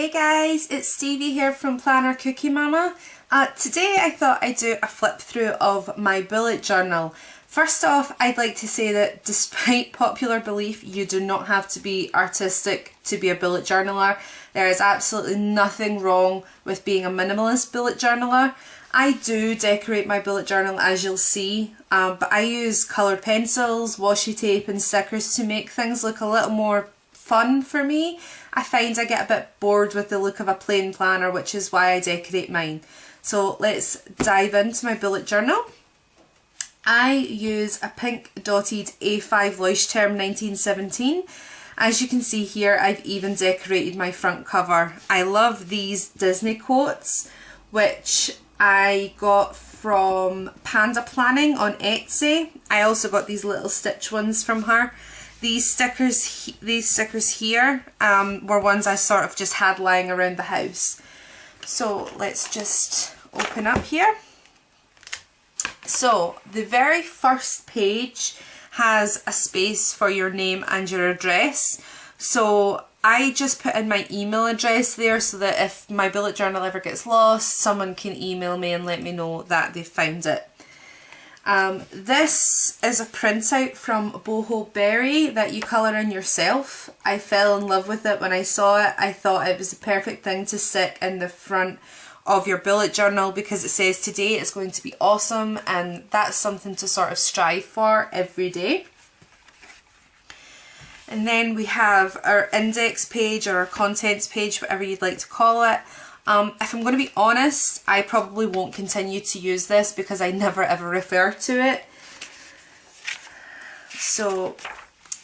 Hey guys, it's Stevie here from Planner Cookie Mama. Today I thought I'd do a flip through of my bullet journal. First off, I'd like to say that despite popular belief, you do not have to be artistic to be a bullet journaler. There is absolutely nothing wrong with being a minimalist bullet journaler. I do decorate my bullet journal, as you'll see, but I use coloured pencils, washi tape and stickers to make things look a little more fun for me. I find I get a bit bored with the look of a plain planner, which is why I decorate mine. So let's dive into my bullet journal. I use a pink dotted A5 Leuchtturm 1917. As you can see here, I've even decorated my front cover. I love these Disney quotes, which I got from Panda Planning on Etsy. I also got these little stitch ones from her. These stickers here were ones I sort of just had lying around the house. So let's just open up here. So the very first page has a space for your name and your address. So I just put in my email address there so that if my bullet journal ever gets lost, someone can email me and let me know that they found it. This is a printout from Boho Berry that you colour in yourself. I fell in love with it when I saw it. I thought it was the perfect thing to stick in the front of your bullet journal because it says today it's going to be awesome, and that's something to sort of strive for every day. And then we have our index page or our contents page, whatever you'd like to call it. If I'm going to be honest, I probably won't continue to use this because I never ever refer to it. So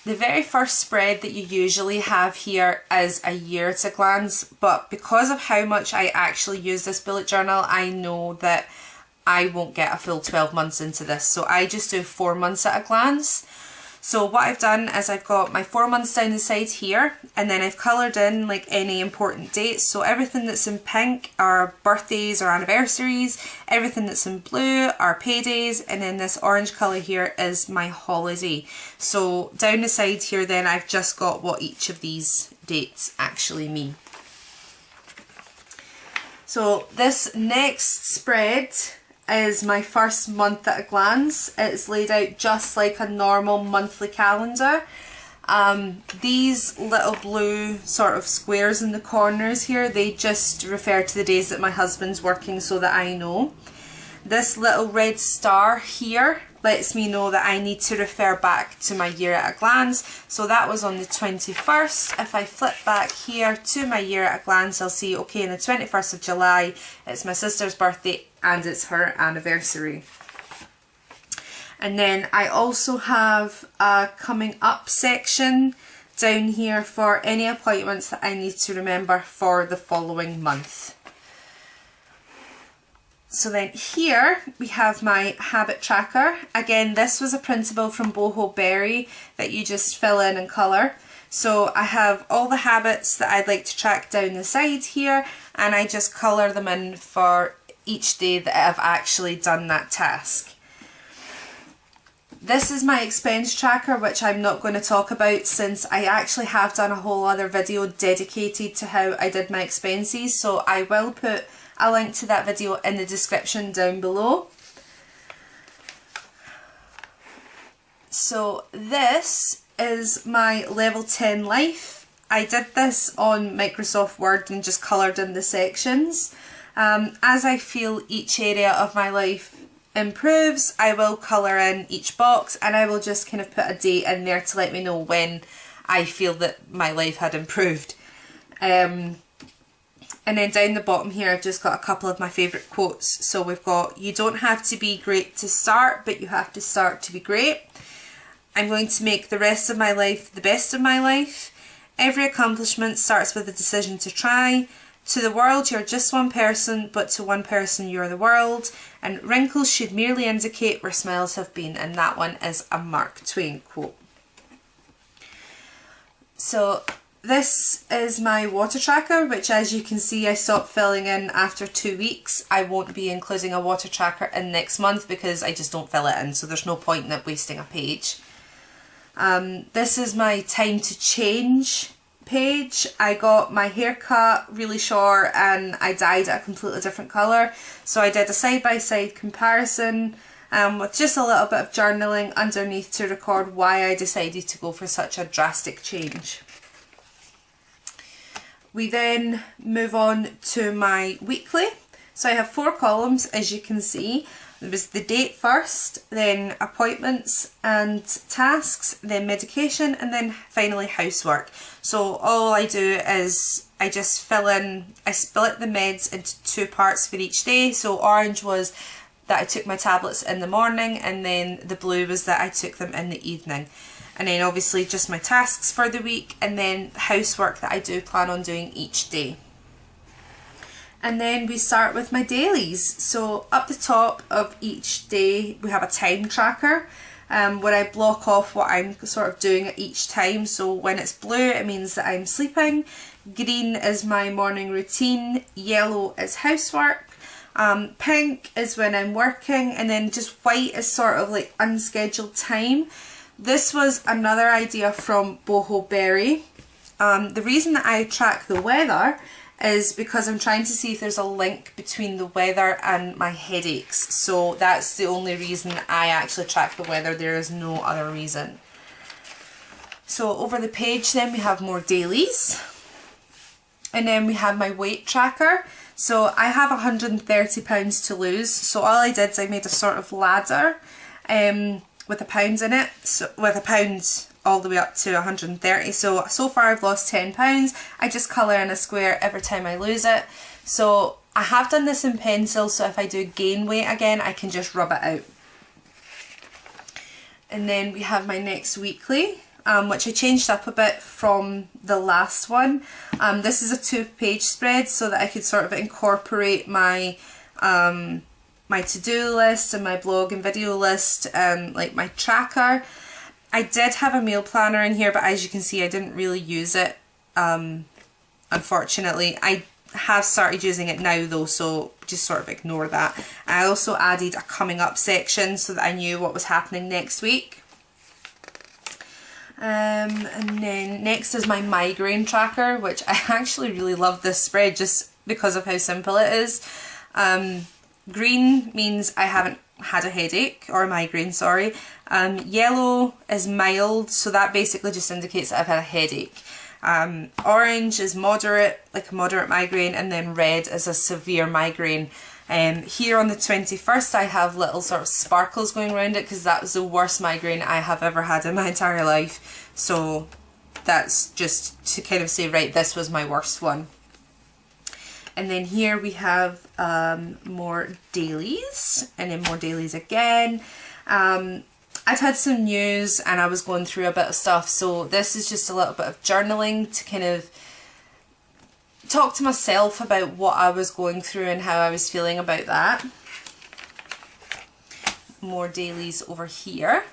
the very first spread that you usually have here is a year at a glance, but because of how much I actually use this bullet journal, I know that I won't get a full 12 months into this, so I just do 4 months at a glance. So what I've done is I've got my 4 months down the side here, and then I've coloured in like any important dates. So everything that's in pink are birthdays or anniversaries, everything that's in blue are paydays, and then this orange colour here is my holiday. So down the side here then I've just got what each of these dates actually mean. So this next spread is my first month at a glance. It's laid out just like a normal monthly calendar. These little blue sort of squares in the corners here, they just refer to the days that my husband's working so that I know. This little red star here lets me know that I need to refer back to my year at a glance. So that was on the 21st. If I flip back here to my year at a glance, I'll see, okay, on the 21st of July, it's my sister's birthday and it's her anniversary. And then I also have a coming up section down here for any appointments that I need to remember for the following month. So then here we have my habit tracker. Again, this was a printable from Boho Berry that you just fill in and colour. So I have all the habits that I'd like to track down the side here, and I just colour them in for each day that I've actually done that task. This is my expense tracker, which I'm not going to talk about since I actually have done a whole other video dedicated to how I did my expenses, so I will put a link to that video in the description down below. So this is my level 10 life. I did this on Microsoft Word and just coloured in the sections. As I feel each area of my life improves, I will colour in each box, and I will just kind of put a date in there to let me know when I feel that my life had improved. And then down the bottom here I've just got a couple of my favourite quotes. So we've got, you don't have to be great to start, but you have to start to be great. I'm going to make the rest of my life the best of my life. Every accomplishment starts with a decision to try. To the world you're just one person, but to one person you're the world. And wrinkles should merely indicate where smiles have been. And that one is a Mark Twain quote. So this is my water tracker, which as you can see I stopped filling in after 2 weeks. I won't be including a water tracker in next month because I just don't fill it in, so there's no point in it wasting a page. This is my time to change page I got my hair cut really short and I dyed it a completely different colour, so I did a side-by-side comparison with just a little bit of journaling underneath to record why I decided to go for such a drastic change. We then move on to my weekly. So I have 4 columns, as you can see. There was the date first, then appointments and tasks, then medication, and then finally housework. So all I do is I just fill in, I split the meds into 2 parts for each day. So orange was that I took my tablets in the morning, and then the blue was that I took them in the evening. And then obviously just my tasks for the week, and then housework that I do plan on doing each day. And then we start with my dailies. So up the top of each day we have a time tracker where I block off what I'm sort of doing at each time. So when it's blue it means that I'm sleeping, green is my morning routine, yellow is housework, pink is when I'm working, and then just white is sort of like unscheduled time. This was another idea from Boho Berry. The reason that I track the weather is because I'm trying to see if there's a link between the weather and my headaches. So that's the only reason I actually track the weather. There is no other reason. So over the page then we have more dailies. And then we have my weight tracker. So I have 130 pounds to lose. So all I did is I made a sort of ladder with the pounds in it. So with a pound all the way up to 130. So far I've lost 10 pounds. I just colour in a square every time I lose it. So I have done this in pencil, so if I do gain weight again I can just rub it out. And then we have my next weekly, which I changed up a bit from the last one. This is a 2-page spread so that I could sort of incorporate my my to-do list and my blog and video list and like my tracker. I did have a meal planner in here, but as you can see I didn't really use it, unfortunately. I have started using it now though, so just sort of ignore that. I also added a coming up section so that I knew what was happening next week. And then next is my migraine tracker, which I actually really love this spread just because of how simple it is. Green means I haven't had a headache, or a migraine, sorry. Yellow is mild, so that basically just indicates that I've had a headache. Orange is moderate, like a moderate migraine, and then red is a severe migraine. Here on the 21st I have little sort of sparkles going around it because that was the worst migraine I have ever had in my entire life. So that's just to kind of say, right, this was my worst one. And then here we have more dailies, and then more dailies again. I've had some news and I was going through a bit of stuff, so this is just a little bit of journaling to kind of talk to myself about what I was going through and how I was feeling about that. More dailies over here.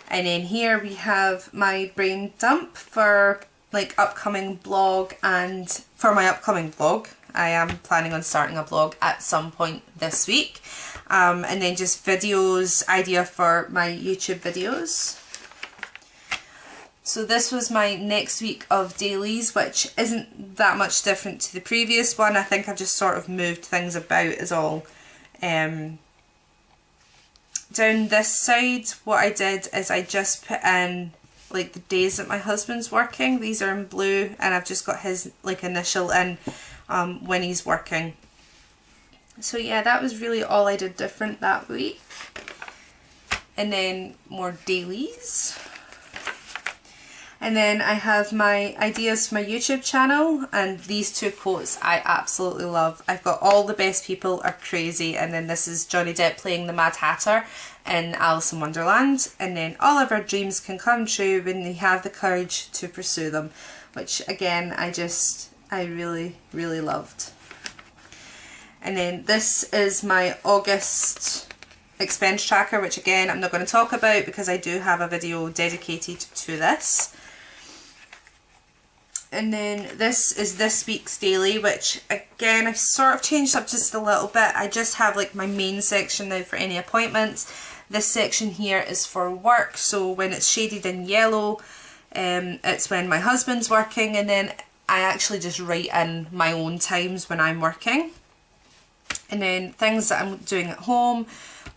And then here we have my brain dump for like upcoming blog, and for my upcoming blog. I am planning on starting a blog at some point this week. And then just videos, idea for my YouTube videos. So this was my next week of dailies, which isn't that much different to the previous one. I think I've just sort of moved things about is all. Down this side, what I did is I just put in like the days that my husband's working. These are in blue, and I've just got his like initial in when he's working. So yeah, that was really all I did different that week. And then more dailies. And then I have my ideas for my YouTube channel, and these 2 quotes I absolutely love. I've got all the best people are crazy, and then this is Johnny Depp playing the Mad Hatter in Alice in Wonderland, and then all of our dreams can come true when we have the courage to pursue them, which again I really, really loved. And then this is my August expense tracker, which again I'm not going to talk about because I do have a video dedicated to this. And then this is this week's daily, which again I've sort of changed up just a little bit. I just have like my main section now for any appointments. This section here is for work, so when it's shaded in yellow It's when my husband's working, and then I actually just write in my own times when I'm working. And then things that I'm doing at home,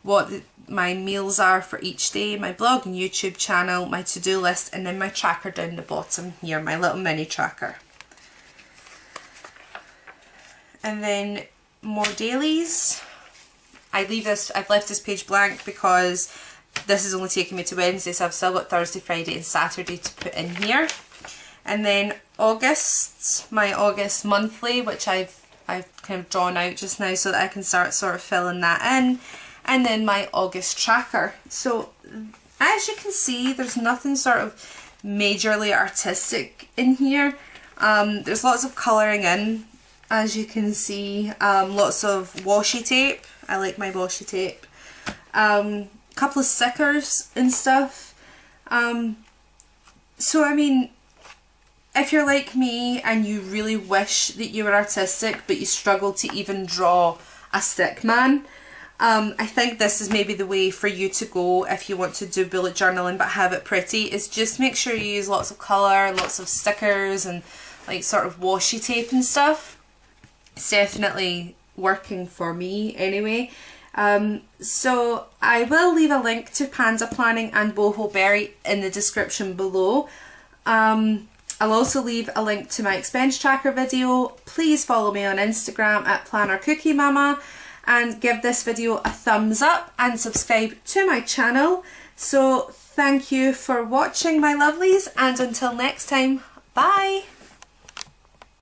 what my meals are for each day, my blog and YouTube channel, my to-do list, and then my tracker down the bottom here, my little mini tracker. And then more dailies. I've left this page blank because this is only taking me to Wednesday, so I've still got Thursday, Friday and Saturday to put in here. And then August, my August monthly, which I've kind of drawn out just now so that I can start sort of filling that in. And then my August tracker. So as you can see, there's nothing sort of majorly artistic in here. There's lots of colouring in, as you can see. Lots of washi tape. I like my washi tape. Couple of stickers and stuff. So I mean, if you're like me and you really wish that you were artistic but you struggle to even draw a stick man, I think this is maybe the way for you to go if you want to do bullet journaling but have it pretty, is just make sure you use lots of colour, lots of stickers and like sort of washi tape and stuff. It's definitely working for me anyway. So I will leave a link to Panda Planning and Boho Berry in the description below. I'll also leave a link to my expense tracker video. Please follow me on Instagram at Planner Cookie Mama, and give this video a thumbs up and subscribe to my channel. So thank you for watching, my lovelies, and until next time, bye!